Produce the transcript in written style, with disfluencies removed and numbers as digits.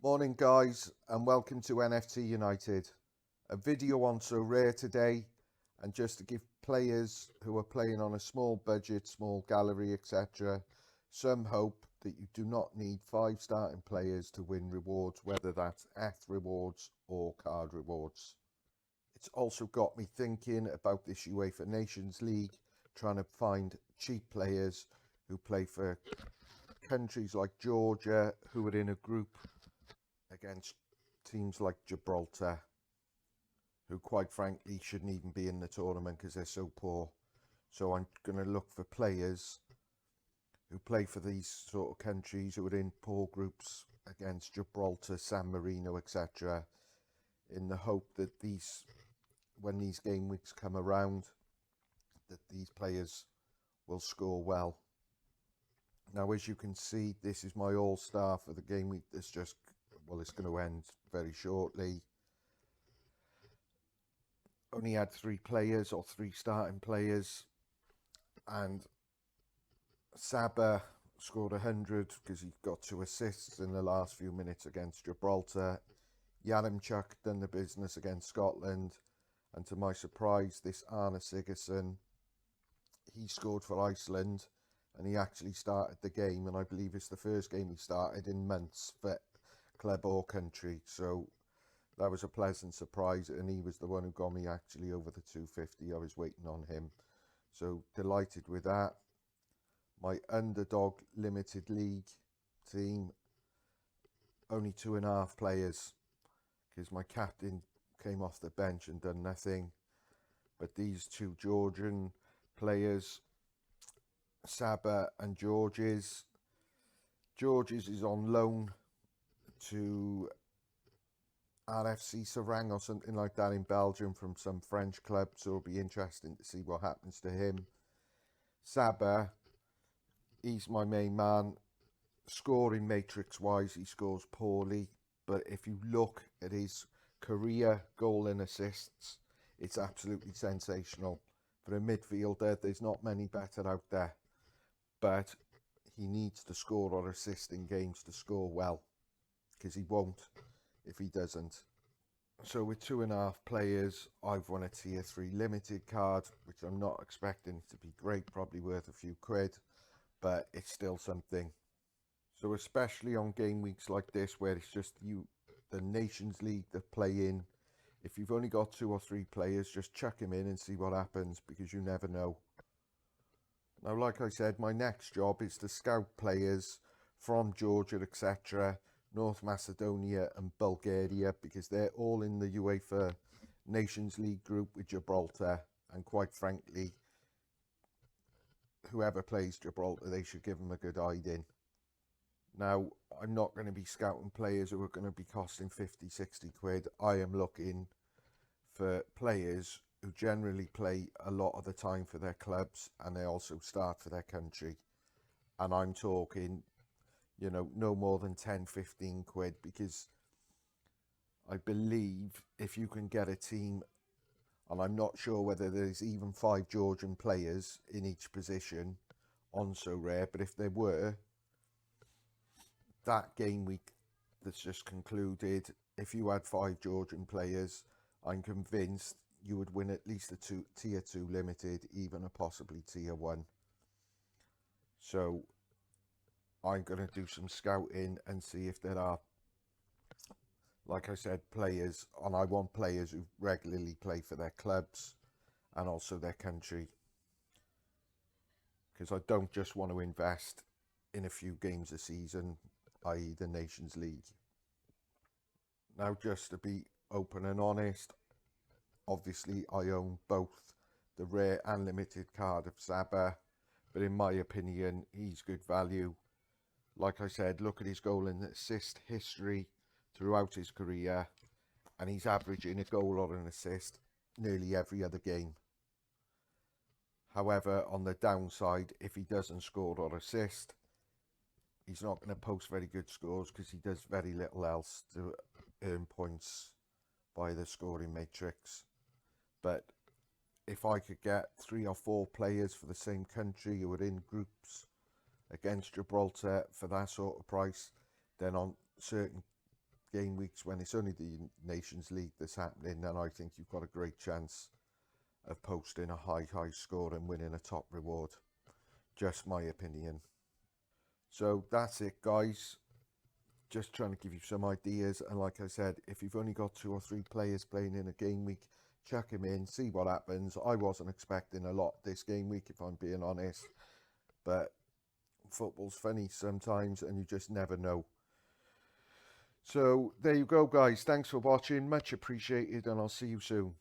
Morning guys and welcome to NFT United. A video on Sorare today, and just to give players who are playing on a small budget, small gallery, etc. some hope that you do not need 5 starting players to win rewards, whether that's ETH rewards or card rewards. It's also got me thinking about this UEFA Nations League, trying to find cheap players who play for countries like Georgia, who are in a group against teams like Gibraltar, who quite frankly shouldn't even be in the tournament because they're so poor. So I'm going to look for players who play for these sort of countries who are in poor groups against Gibraltar, San Marino, etc. in the hope that when these game weeks come around, that these players will score well. Now, as you can see, this is my all-star for the game week that's just, well, it's going to end very shortly. Only had 3 players or 3 starting players, and Saba scored 100 because he got 2 assists in the last few minutes against Gibraltar. Yaremchuk done the business against Scotland, and to my surprise, this Arne Sigurdsson, he scored for Iceland, and he actually started the game, and I believe it's the first game he started in months for club or country. So that was a pleasant surprise, and he was the one who got me actually over the 250. I was waiting on him, so delighted with that. My underdog limited league team, only 2.5 players, because my captain came off the bench and done nothing. But these 2 Georgian players, Saba and Georges is on loan to RFC Serang or something like that in Belgium from some French club, so it'll be interesting to see what happens to him. Saba, he's my main man. Scoring matrix wise, he scores poorly, but if you look at his career goal and assists, it's absolutely sensational. For a midfielder, there's not many better out there, but he needs to score or assist in games to score well, because he won't if he doesn't. So with 2.5 players, I've won a tier 3 limited card, which I'm not expecting to be great, probably worth a few quid, but it's still something. So especially on game weeks like this, where it's just the Nations League that play in, if you've only got 2 or 3 players, just chuck him in and see what happens, because you never know. Now, like I said, my next job is to scout players from Georgia, etc., North Macedonia and Bulgaria, because they're all in the UEFA Nations League group with Gibraltar, and quite frankly, whoever plays Gibraltar, they should give them a good hiding. Now, I'm not going to be scouting players who are going to be costing 50, 60 quid. I am looking for players who generally play a lot of the time for their clubs, and they also start for their country. And I'm talking, no more than 10, 15 quid, because I believe if you can get a team, and I'm not sure whether there's even 5 Georgian players in each position on Sorare, but if there were, that game week that's just concluded, if you had 5 Georgian players, I'm convinced you would win at least a tier 2 limited, even a possibly tier 1. So I'm going to do some scouting and see if there are, like I said, players, and I want players who regularly play for their clubs and also their country, because I don't just want to invest in a few games a season, i.e. the Nations League. Now, just to be open and honest, obviously I own both the rare and limited card of Saba, but in my opinion, he's good value. Like I said, look at his goal and assist history throughout his career, and he's averaging a goal or an assist nearly every other game. However, on the downside, if he doesn't score or assist, he's not going to post very good scores because he does very little else to earn points by the scoring matrix. But if I could get 3 or 4 players for the same country who are in groups against Gibraltar for that sort of price, then on certain game weeks when it's only the Nations League that's happening, then I think you've got a great chance of posting a high score and winning a top reward. Just my opinion. So that's it, guys. Just trying to give you some ideas, and like I said, if you've only got 2 or 3 players playing in a game week, chuck him in, see what happens. I wasn't expecting a lot this game week, if I'm being honest, but football's funny sometimes and you just never know. So there you go, guys. Thanks for watching, much appreciated, and I'll see you soon.